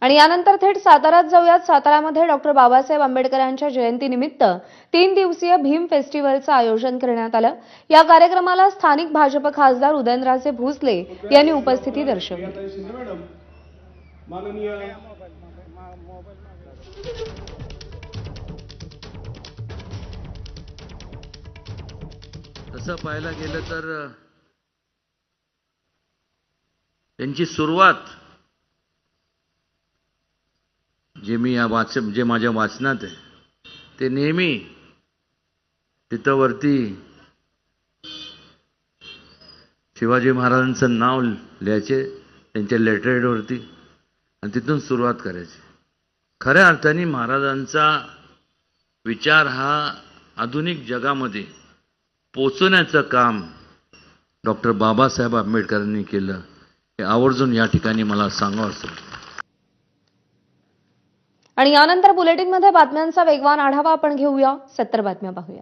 आणि यानंतर थेट साताऱ्यात जाऊयात। साताऱ्यामध्ये डॉक्टर बाबासाहेब आंबेडकरांच्या जयंतीनिमित्त 3 दिवसीय भीम फेस्टिवलचं आयोजन करण्यात आलं। या कार्यक्रमाला स्थानिक भाजप खासदार उदयनराजे भोसले यांनी उपस्थिती दर्शवली। तसं पाहायला गेलं तर त्यांची सुरुवात जे माझ्या वाचनात आहे ते नेहमी तिथं वरती शिवाजी महाराजांचं नाव लिहायचे त्यांच्या लेटरहेडवरती आणि तिथून सुरुवात करायची। खऱ्या अर्थाने महाराजांचा विचार हा आधुनिक जगामध्ये पोचवण्याचं काम डॉक्टर बाबासाहेब आंबेडकरांनी केलं हे आवर्जून या ठिकाणी मला सांगावंसं वाटतं। आणि यानंतर बुलेटिनमध्ये बातम्यांचा वेगवान आढावा आपण घेऊया। 70 बातम्या पाहूया।